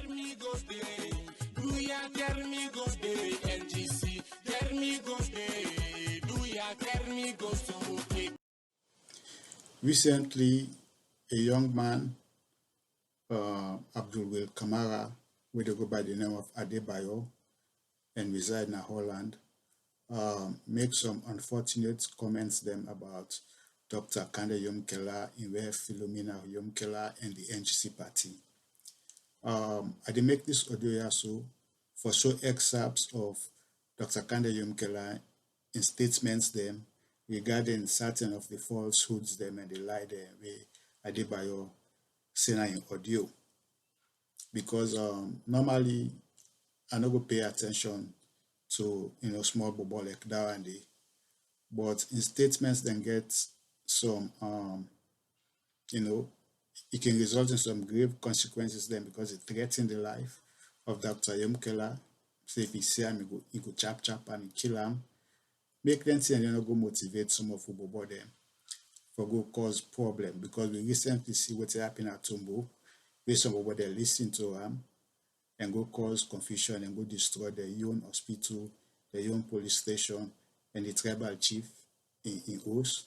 me go day. Do ya care me go day. NGC, care me go day. Do ya care me go to okay. Recently, a young man, Abdul Will Kamara, who go by the name of Adebayo and reside in Holland, make some unfortunate comments them about Dr. Kandeh Yumkella, Inwe Philomena Yumkella, and the NGC party. I did make this audio also for show excerpts of Dr. Kandeh Yumkella in statements them regarding certain of the falsehoods them and the lie them where Adebayo say in audio. Because normally I no go pay attention to small bubble like that and day. But in statements then get some it can result in some grave consequences then because it threatens the life of Dr. Yumkella. So if he see him, he go chap and kill him. Make them see and then go motivate some of Ubobo them for go cause problem because we recently see what happened at Tumbo, where some of they listen to him and go cause confusion and go destroy their own hospital, their own police station, and the tribal chief in Os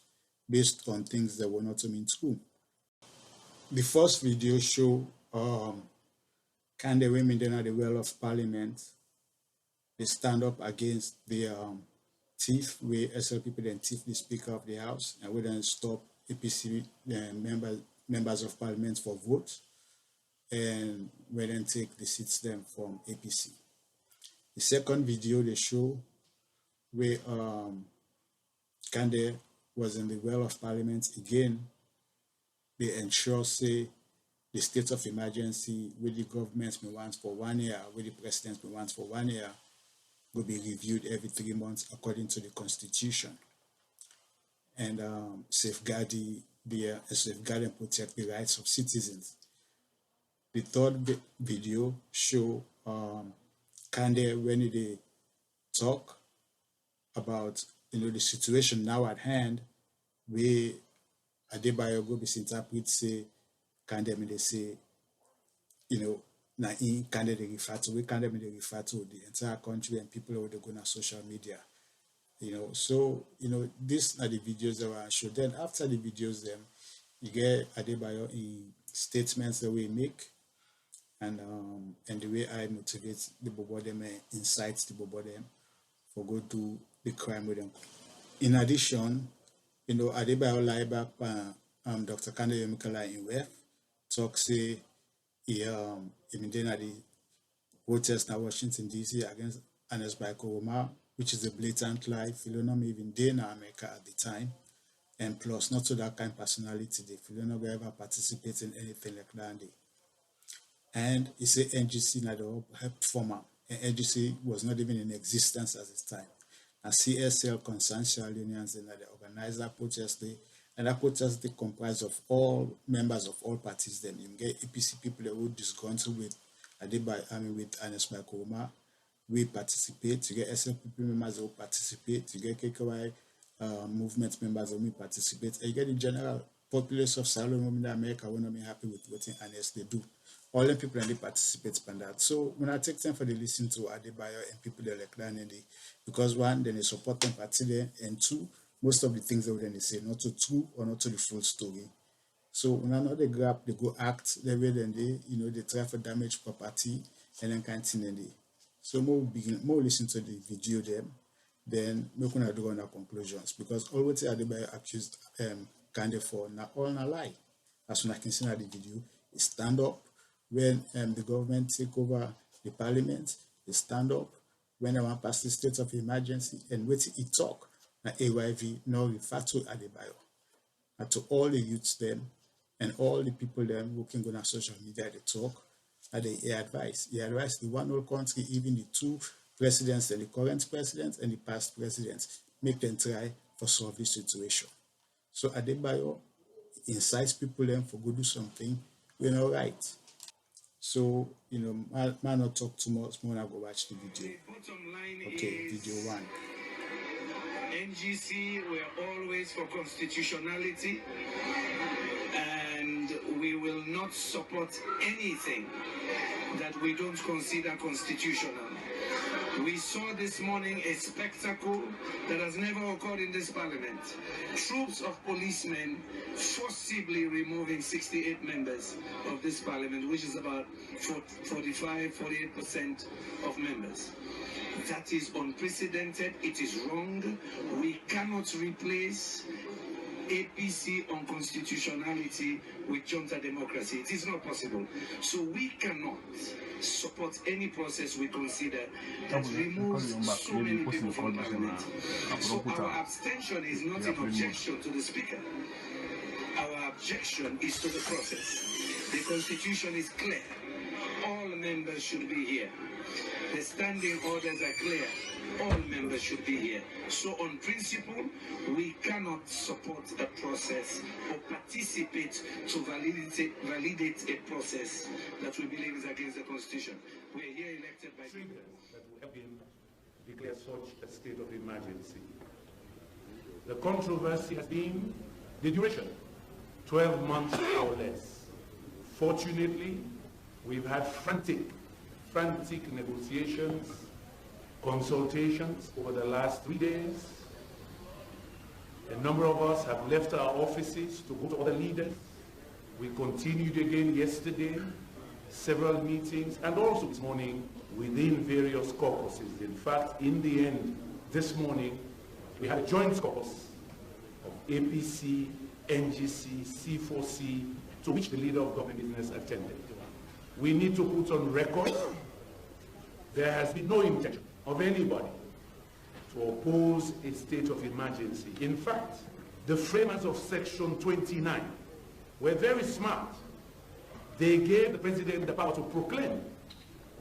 based on things that were not mean true. The first video show Kandeh women then at the well of parliament. They stand up against the thief, where SL people then thief the speaker of the house, and we then stop APC members of parliament for vote, and we then take the seats them from APC. The second video they show where Kandeh was in the well of parliament again. They ensure say the state of emergency with the government may want for 1 year, with the president may want for 1 year, will be reviewed every 3 months according to the constitution, and safeguard and protect the rights of citizens. The third video show Kandeh when they talk about the situation now at hand, where Adebayo go misinterpret say Kandeh me they say na in Kandeh they refer to they refer to the entire country and people who they go on social media. So these are the videos that were shown. Then after the videos them you get Adebayo in statements that we make and the way I motivate the bobo them and incites the bobo them for go do the crime with them. In addition, Adebayo lie back Dr. Kandeh Yumkella in WEF talk say he then at the protest in Washington DC against Ernest Bai Koroma, which is a blatant lie. Philona even there in America at the time, and plus not to that kind of personality. The Philona will ever participate in anything like that. And he said NGC not the help former, and NGC was not even in existence at this time. And CSL consensual unions and the organizer protest day, and that protest day comprised of all members of all parties. Then you get APC people who disgruntled with with Ernest Bai Koroma. We participate. You get SLPP members who participate. You get KKY movement members who participate. And you get the general populace of Salon in America who not be happy with what Ernest they do. All the people and they participate in that. So when I take time for the listen to Adebayo and people that like that, because one, then they support them party there, and two, most of the things that they say not to true or not to the full story. So when I know they grab, they go act the way then they try for damage property and then kind of thing. So more listen to the video them, then we're gonna draw our conclusions, because always Adebayo accused Kandeh for all a lie. As soon as I can see the video, he stand up when the government take over the parliament, they stand up when they want pass the state of emergency, and wait he talk. Now AYV now refer to Adebayo. And to all the youths them and all the people them working on social media, they talk and they advise. He advised the one whole country, even the two presidents, and the current president and the past presidents, make them try for solve this situation. So Adebayo incites people them for go do something we're not right. So man not talk too much more. I go watch the video. Okay, video one. NGC were always for constitutionality, and we will not support anything that that we don't consider constitutional. We saw this morning a spectacle that has never occurred in this parliament. Troops of policemen forcibly removing 68 members of this parliament, which is about 48% of members. That is unprecedented. It is wrong. We cannot replace APC on constitutionality with junta democracy. It is not possible. So we cannot support any process we consider that removes so many people from parliament. So our abstention is not an objection to the speaker. Our objection is to the process. The constitution is clear. All members should be here. The standing orders are clear. All members should be here. So on principle, we cannot support a process or participate to validate a process that we believe is against the Constitution. We are here elected by people. That will help him declare such a state of emergency. The controversy has been the duration, 12 months or less. Fortunately, we've had frantic negotiations, consultations over the last 3 days. A number of us have left our offices to go to other leaders. We continued again yesterday, several meetings, and also this morning within various caucuses. In fact, in the end, this morning, we had a joint caucus of APC, NGC, C4C, to which the leader of government business attended. We need to put on record there has been no intention of anybody to oppose a state of emergency. In fact, the framers of Section 29 were very smart. They gave the president the power to proclaim,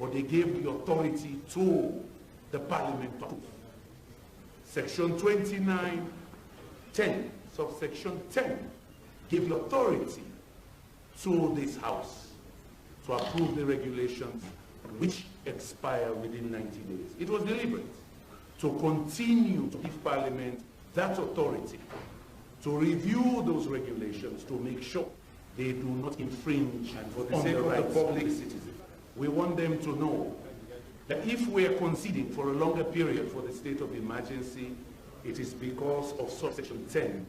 but they gave the authority to the parliament to approve. Section 29(10), subsection 10, gave the authority to this House to approve the regulations which expire within 90 days. It was deliberate to continue to give Parliament that authority to review those regulations to make sure they do not infringe on the rights of the public citizen. We want them to know that if we are conceding for a longer period for the state of emergency, it is because of subsection 10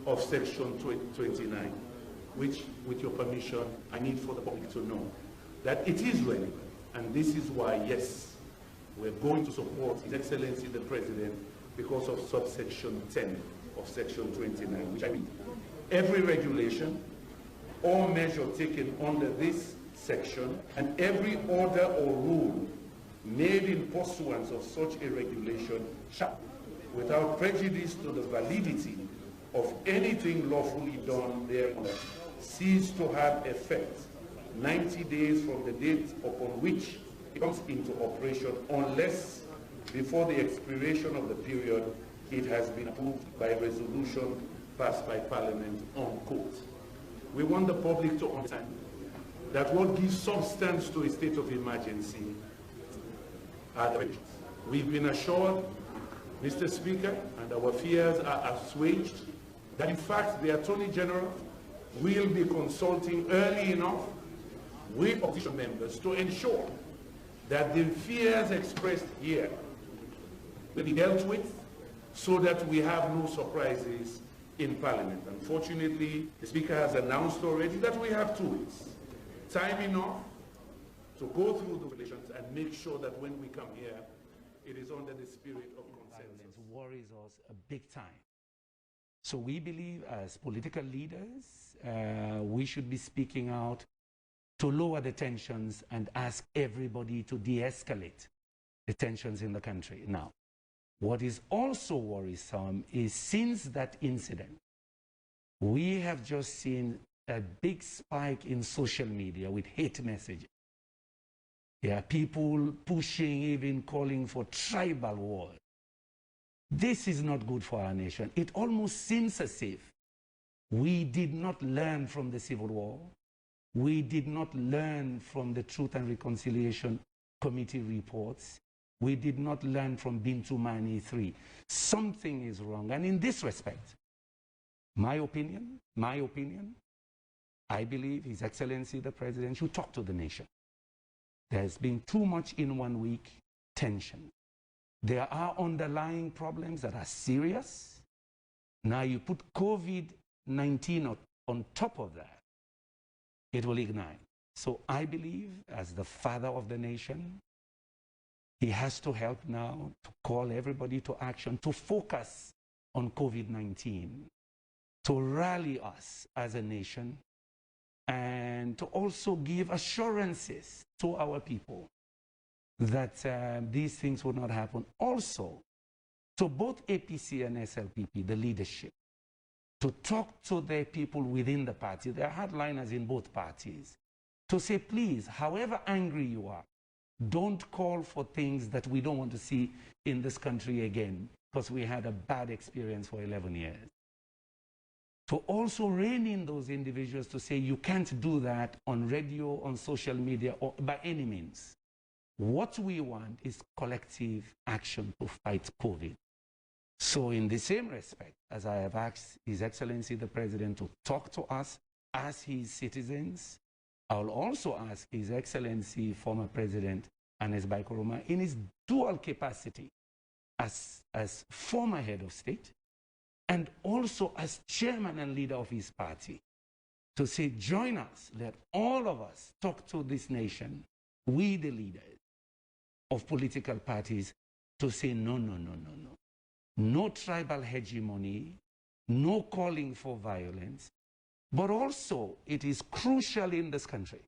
of section 29, which, with your permission, I need for the public to know that it is relevant. And this is why, yes, we're going to support His Excellency the President because of subsection 10 of section 29, which I mean, every regulation or measure taken under this section and every order or rule made in pursuance of such a regulation shall, without prejudice to the validity of anything lawfully done thereunder, cease to have effect 90 days from the date upon which it comes into operation, unless before the expiration of the period it has been approved by resolution passed by Parliament, unquote. We want the public to understand that what gives substance to a state of emergency are the regulations. We've been assured, Mr. Speaker, and our fears are assuaged, that in fact the Attorney General will be consulting early enough with opposition members to ensure that the fears expressed here will be dealt with so that we have no surprises in Parliament. Unfortunately, the Speaker has announced already that we have 2 weeks, time enough to go through the regulations and make sure that when we come here, it is under the spirit of consensus. Worries us a big time. So we believe as political leaders, we should be speaking out to lower the tensions and ask everybody to de-escalate the tensions in the country. Now, what is also worrisome is since that incident, we have just seen a big spike in social media with hate messages. Yeah, people pushing, even calling for tribal wars. This is not good for our nation. It almost seems as if we did not learn from the Civil War. We did not learn from the Truth and Reconciliation Committee reports. We did not learn from Bintu Mani 3. Something is wrong. And in this respect, my opinion, I believe His Excellency the President should talk to the nation. There's been too much in 1 week tension. There are underlying problems that are serious. Now you put COVID-19 on top of that, it will ignite. So I believe, as the father of the nation, he has to help now to call everybody to action, to focus on COVID-19, to rally us as a nation, and to also give assurances to our people that these things will not happen. Also, to both APC and SLPP, the leadership, to talk to their people within the party, there are hardliners in both parties, to say, please, however angry you are, don't call for things that we don't want to see in this country again, because we had a bad experience for 11 years. To also rein in those individuals to say you can't do that on radio, on social media, or by any means. What we want is collective action to fight COVID. So in the same respect, as I have asked His Excellency the President to talk to us as his citizens, I will also ask His Excellency former President Anes Baikoroma in his dual capacity as former head of state and also as chairman and leader of his party to say, join us, let all of us talk to this nation, we the leaders of political parties, to say no, no, no, no, no. No tribal hegemony, no calling for violence, but also it is crucial in this country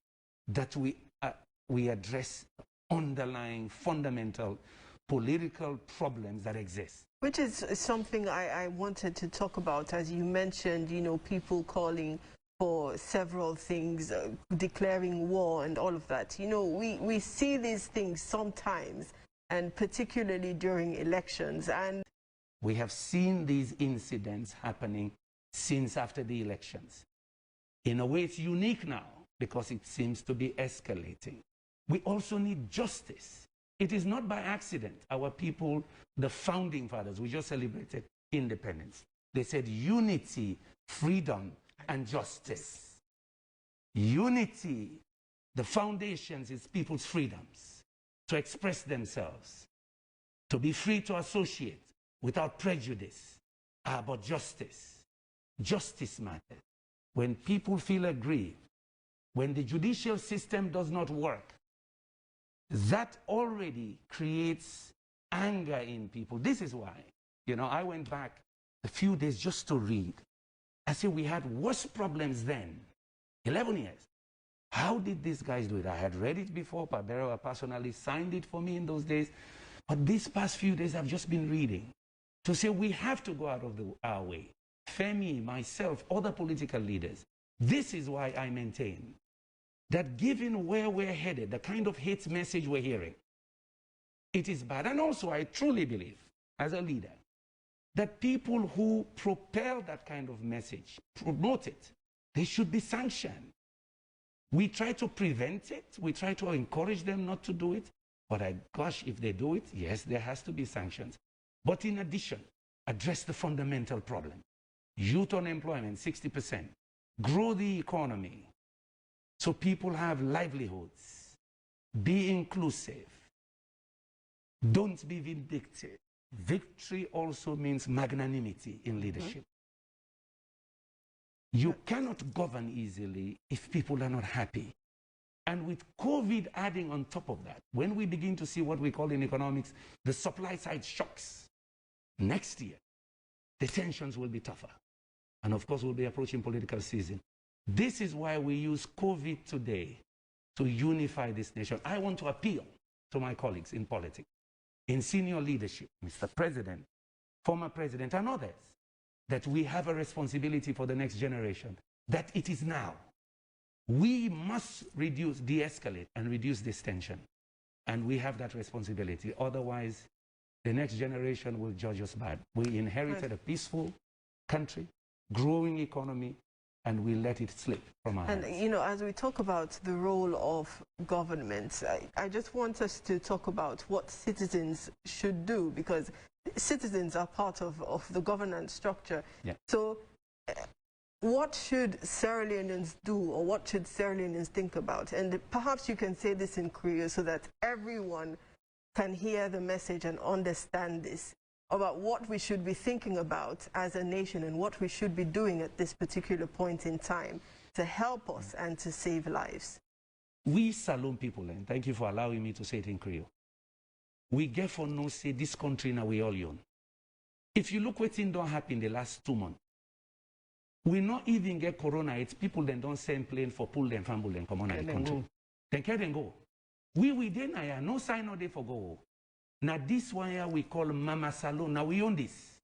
that we address underlying fundamental political problems that exist. Which is something I wanted to talk about. As you mentioned, you know, people calling for several things, declaring war and all of that. You know, we see these things sometimes, and particularly during elections. And we have seen these incidents happening since after the elections. In a way, it's unique now because it seems to be escalating. We also need justice. It is not by accident. Our people, the founding fathers, we just celebrated independence. They said unity, freedom, and justice. Unity, the foundations is people's freedoms to express themselves, to be free to associate without prejudice, but justice. Justice matters. When people feel aggrieved, when the judicial system does not work, that already creates anger in people. This is why, you know, I went back a few days just to read. I said we had worse problems then, 11 years. How did these guys do it? I had read it before. Barbera personally signed it for me in those days. But these past few days, I've just been reading to say we have to go out of our way. Femi, myself, other political leaders. This is why I maintain that given where we're headed, the kind of hate message we're hearing, it is bad. And also, I truly believe, as a leader, that people who propel that kind of message, promote it, they should be sanctioned. We try to prevent it. We try to encourage them not to do it. But gosh, if they do it, yes, there has to be sanctions. But in addition, address the fundamental problem. Youth unemployment, 60%. Grow the economy so people have livelihoods. Be inclusive. Don't be vindictive. Victory also means magnanimity in leadership. You cannot govern easily if people are not happy. And with COVID adding on top of that, when we begin to see what we call in economics the supply side shocks, next year, the tensions will be tougher. And of course, we'll be approaching political season. This is why we use COVID today to unify this nation. I want to appeal to my colleagues in politics, in senior leadership, Mr. President, former President, and others, that we have a responsibility for the next generation, that it is now. We must reduce, de-escalate, and reduce this tension. And we have that responsibility. Otherwise, the next generation will judge us bad. We inherited a peaceful country, growing economy, and we let it slip from our hands. And, you know, as we talk about the role of government, I just want us to talk about what citizens should do, because citizens are part of the governance structure. Yeah. So what should Sierra Leoneans do, or what should Sierra Leoneans think about? And perhaps you can say this in Creole so that everyone can hear the message and understand this, about what we should be thinking about as a nation and what we should be doing at this particular point in time to help us and to save lives. We Salone people, and thank you for allowing me to say it in Creole, we get for no say this country now we all own. If you look what don't happen the last 2 months, we not even get corona. It's people that don't send plane for pull them, fumble them, come on out the country. Then can them go. We then I no sign no day for go. Now this one here we call Mama Salone. Now we own this.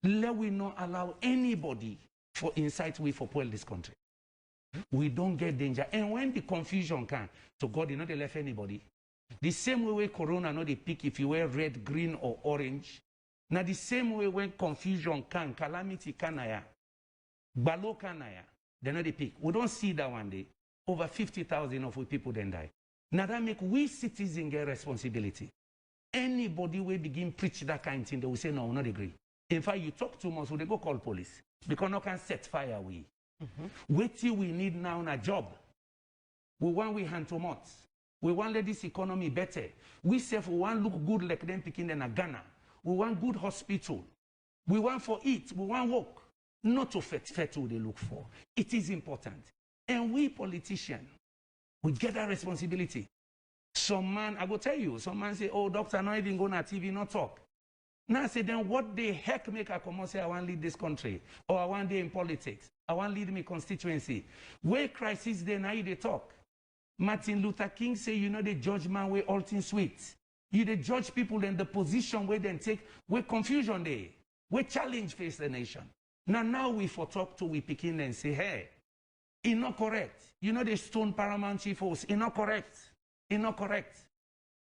Let we not allow anybody for insight we for pull this country. We don't get danger. And when the confusion can, so God did not left anybody. The same way corona not they pick if you wear red, green, or orange. Now the same way when confusion can, calamity can Balo Kanaya, they know they pick. We don't see that one day. Over 50,000 of we people then die. Now that make we citizens get responsibility. Anybody will begin preach that kind of thing, they will say, no, we not agree. In fact, you talk too much, so they go call police. Because no can set fire we. Wait till we need now a job. We want we hand to mouth. We want let this economy better. We say we want look good like them picking in a Ghana. We want good hospital. We want for it. We want work. Not to fet what they look for. It is important. And we politicians, we get that responsibility. Some man, I go tell you, some man say, oh, doctor, not even go on TV, not talk. Now I say, then what the heck make I come and say I want to lead this country? Or I want to be in politics. I want to lead my constituency. Where crisis there, now they talk. Martin Luther King say, you know, the judgment where all things sweet. You the judge people in the position where they take, where confusion there, where challenge face the nation. Now we for talk to we begin and say, hey, it's not correct. You know the stone paramount chief force, it's not correct. It's not correct.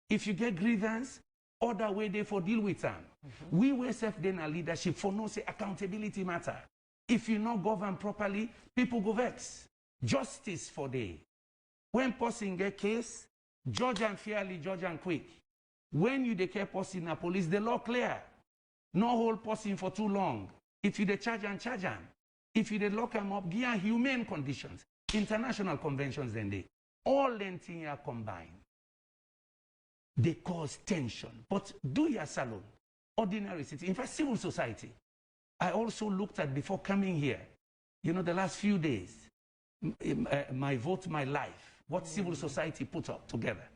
If you get grievance, other way they for deal with them. We will self then a leadership for no say accountability matter. If you not govern properly, people go vex. Justice for day. When person get case, judge and fairly, judge and quick. When you declare person in a police, the law clear. No hold person for too long. If you charge and charge them, if you lock them up, give them humane conditions, international conventions, then they all them things are combined. They cause tension. But do your Salone, ordinary city, in fact, civil society. I also looked at before coming here, you know, the last few days, my vote, my life, what civil society put up together.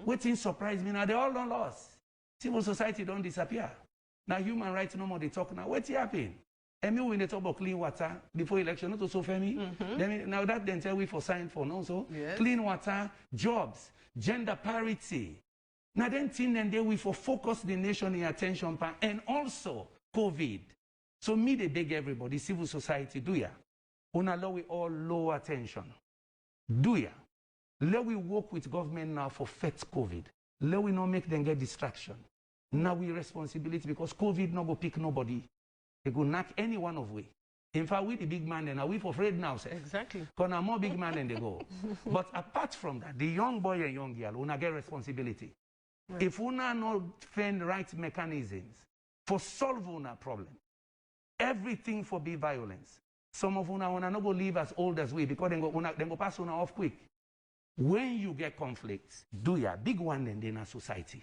What thing surprised me now, they all don't lost. Civil society don't disappear. Now human rights no more they talk now. What's happening? And me when they talk about clean water before election, not so for me. Now that then tell we for sign for no so clean water, jobs, gender parity. Now then thing then they we for focus the nation in attention pan and also COVID. So me they beg everybody, civil society, do ya? Una allow we all low attention. Do ya? Let we work with government now for fight COVID. Let we not make them get distraction. Now we responsibility because COVID not go pick nobody. They go knock any one of we. In fact, we the big man and we for afraid now, sir. Exactly. Because I'm more big man than they go. But apart from that, the young boy and young girl will not get responsibility. Right. If we not find right mechanisms for solve our problem, everything for be violence. Some of una not go live as old as we because they go pass una off quick. When you get conflicts, do ya big one and then a society.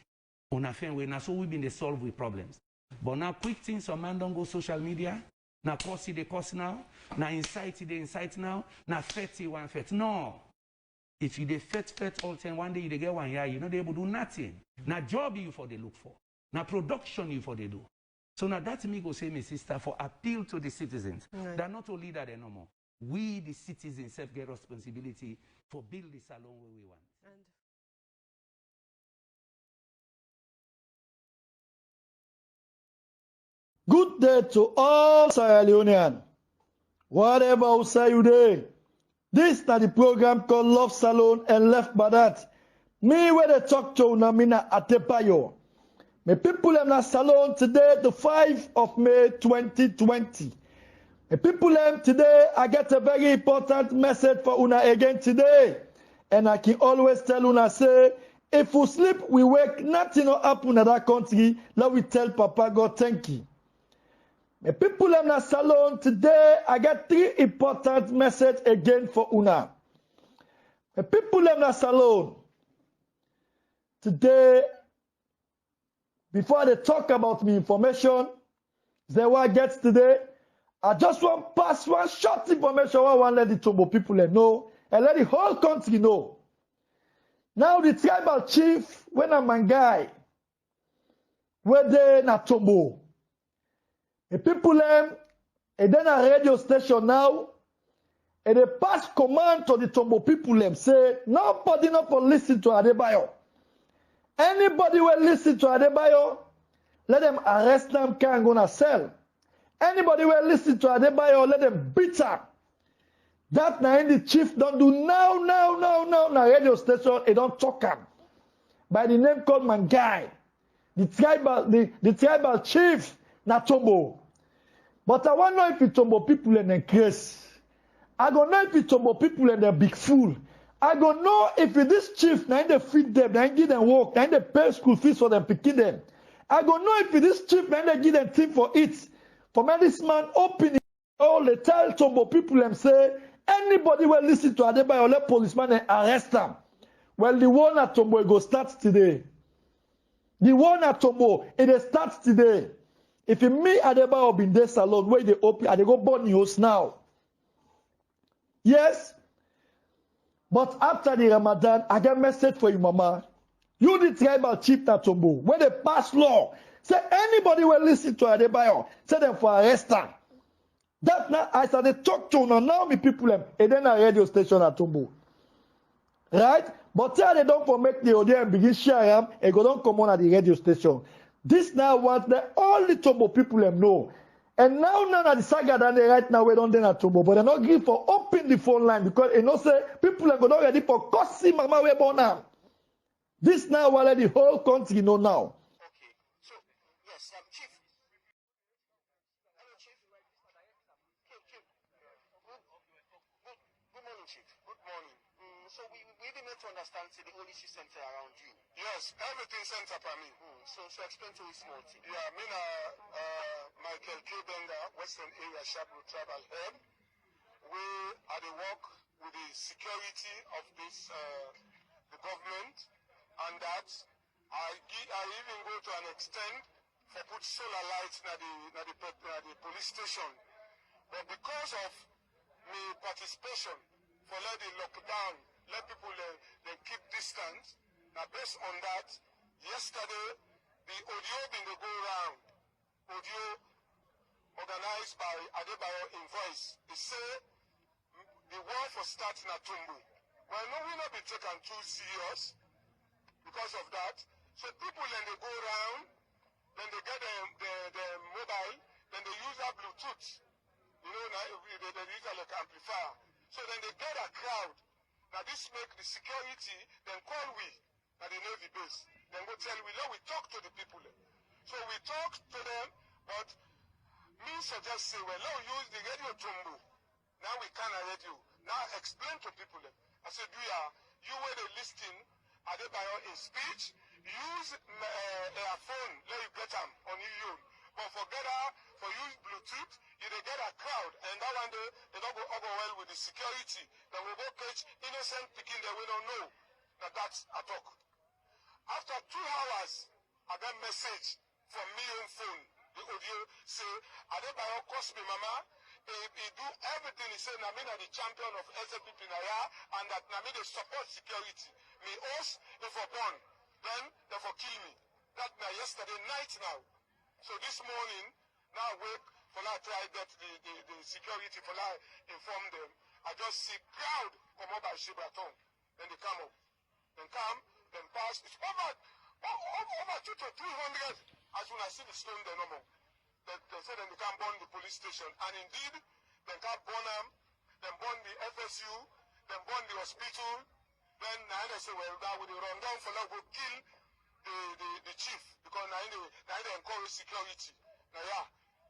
Una find way now so we been they solve with problems. But now quick things some man don't go social media. Now cost the cost now. Now incite the incite now. Now fetty one fet. No. If you dey fet all time, one day you dey get one year, you know they able to do nothing. Now job you for they look for. Now production you for they do. So now that me go say, my sister, for appeal to the citizens. Right. They're not a leader there no more. We the citizens self get responsibility for build the Salone where we want. Good day to all Sierra Leoneans. Whatever I say you day, this is the program called Love Salone and Left by That. Me where they talk to Namina Atepayo. My people in the Salone today, the 5th of May 2020. My people today, I get a very important message for Una again today. And I can always tell Una say, if we sleep, we wake, nothing will happen in that country. Let we tell Papa God thank you. The people in the salon today, I got 3 important messages again for Una. The people in the salon today, before they talk about me information, they what gets today, I just want pass one short information I want to let the Tombo people know and let the whole country know. Now the tribal chief, when I'm a guy, where they na Tombo. The people and then a radio station now, and they pass command to the Tombo people say, nobody not for listen to Adebayo. Anybody will listen to Adebayo, let them arrest them, can't go to cell. Anybody will listen to Adebayo, let them beat her. That now the chief don't do now, na radio station, they don't talk him. By the name called Mangai, the tribal chief, na Tombo. But I want to know if it's Tombo people in the case. I don't know if it's Tombo people in the big fool. I don't know if this chief, now they feed them, now give them work, now they pay school fees for them, picking them. I don't know if this chief, now they give them thing for it. For me, this man opening all the tell Tombo people and say, anybody will listen to Adebayo, let policeman and arrest them. Well, the one at Tombo will go start today. The one at Tombo, it starts today. If me Adebayo been there salon, where they open, and they go burn news now. Yes. But after the Ramadan, I get a message for you, Mama. You the tribal chief at Tombo, when they pass law, say anybody will listen to Adebayo, say them for arrest them. That now, I started talk to now me people, and then a radio station at Tombo. Right? But tell they don't for make the audio and begin share them, and go don't come on at the radio station. This now what the only Tombo people know. And now none of the saga that they right now we don't then at Tombo, but they're not give for open the phone line because you know say people are going ready for cost mama we born now. This now what the whole country know now. Okay, so yes, Chief. Hello, Chief. Chief. Good morning, Chief. Good morning. So we even need to understand the whole issue center around you. Yes, everything center for me. So explain to us small thing. Yeah, me Michael K. Benga, Western Area Shabru Tribal Head. We are the work with the security of this the government, and that I even go to an extent for put solar lights na the police station. But because of my participation for let the lockdown, let people they keep distance. Now based on that, yesterday the audio been go round. Audio organized by Adebayo in voice. They say the war for starting at Tumbu. Well, no, we not be taken too serious because of that. So people then they go around, then they get the mobile, then they use a Bluetooth. You know, they use a like amplifier. So then they get a crowd. Now this make the security, then call we at the Navy base. Then go tell we, let we talk to the people. So we talk to them, but me suggest say, well, let we use the radio Tumbu. Now we can radio. Now explain to people. I said, you were the listing Adebayo in speech, use a phone, let you get them on you. But for use Bluetooth, you get a crowd, and that one day they don't go over well with the security. Then we go catch innocent picking that we don't know that that's a talk. After 2 hours, I got message from me on phone. The audio say, Adebayo cost me, mama. He do everything. He said, Nami na the champion of SLPP Naya, and that Nami they support security. Me host, if for born, then they for kill me. That na yesterday night now. So this morning, now wake for I try get the security for I inform them. I just see crowd come up by Shibraton. Then they come up. Then come, then pass. It's over 200 to 300 as when I see the stone the normal. They say then they can burn the police station. And indeed, they can burn them, then burn the FSU, then burn the hospital. Then they say, well, that would run down for that will kill the chief. Because now they encourage security. Now yeah.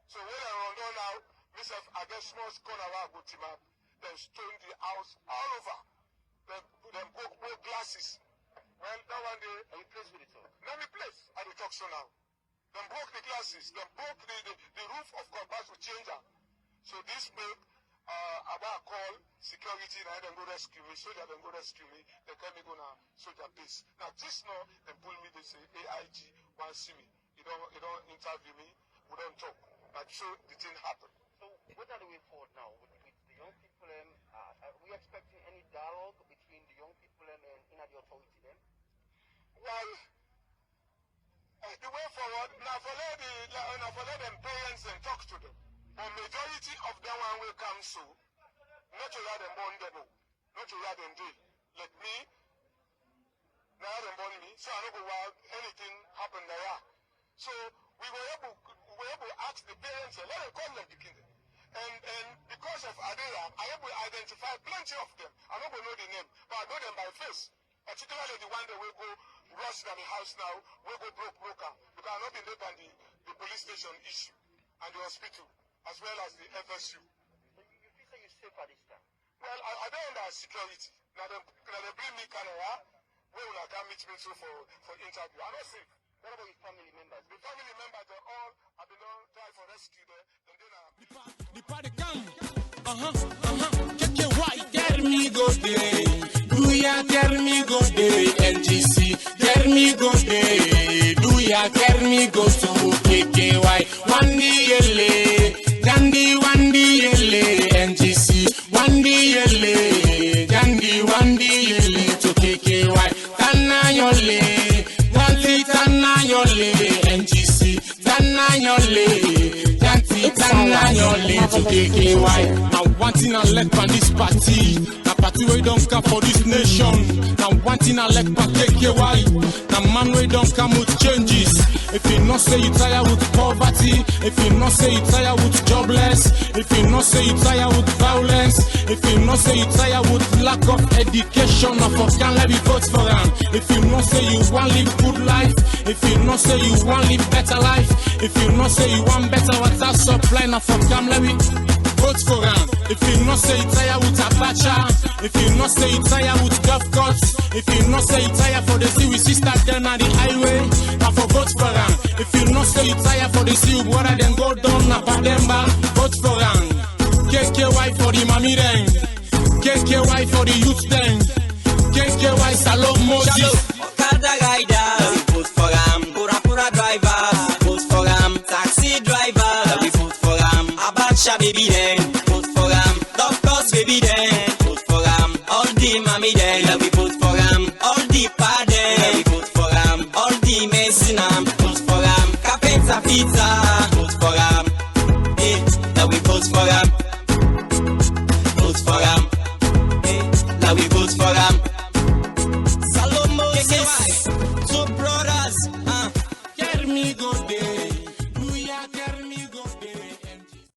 So when I run down now, myself, I get small corner where I go to map. Then stone the house all over. Then broke glasses. Well, that one day, are you placed with it all? Let me place at the talk show now. Them broke the glasses. Them broke the roof of Compass to change them. So this make about call security and then go rescue me. Soldier then go rescue me. They can me go na soldier base. Now this now they pull me. They say AIG want see me. You don't interview me. We don't talk. But so the thing happen. So what are the way forward now with the young people? Are we expecting any dialogue between the young people and in the authority then? Well, the way forward now for let them parents and talk to them. But majority of them one will come so. Not to let them born them, not to let them do. Let me now them born me. So I don't go wild anything happen there. So we were able to ask the parents and let them call them the kingdom. And because of Adela, I able to identify plenty of them. I don't know the name, but I know them by face. Particularly the one that will go rush to the house now, will go broker. Because I know the name and the police station issue and the hospital, as well as the FSU. So you feel that you're safe at this time? Well, I don't under security. Now they bring me Canada, where will I come meet me for interview. I'm not safe. What about your family members? The family members, they all have been on try for rescue there, and then the party come. Check your white, get me go day. Do ya get me go day? NGC, get me go day. Do ya get me go to KKY? Wandi yele, Gandhi wandi yele. NGC, wandi yele, Gandhi wandi yele to KKY. Tana yole, Gandhi tana yole. NGC, tana yole. To KKY. Now one thing I like from this party, a party we don't come for this nation. Now one thing I like from KKY, now man we don't come with changes. If you not say you tired with poverty, if you not say you tired with jobless, if you not say you tired with violence, if you not say you tired with lack of education, of can let me vote for them. If you not say you want live good life, if you not say you want live better life, if you not say you want better water supply, now for come let me vote for them. If you not say you tired with Abacha, if you not say you tired with golf cuts, if you not say you tired for the sea we sister down on the highway, now for vote for them. If you not say you tired for the sea water, then go down na Pademba, vote for them. KKY for the mommy then, KKY for the youth then, KKY Salom Moses. Okada rider, vote for them. Pura driver, vote for them. Taxi driver, we vote for them. Abacha baby then, vote for them. Doctors baby then, vote for them. All the mommy then, we vote for them. All the pa then, we vote for them. All the mason, vote for them. Carpenter pizza, vote for them. Eh, now we vote for them. Vote for them. Eh, now we vote for them. Salom Moses, two brothers, Get me go day.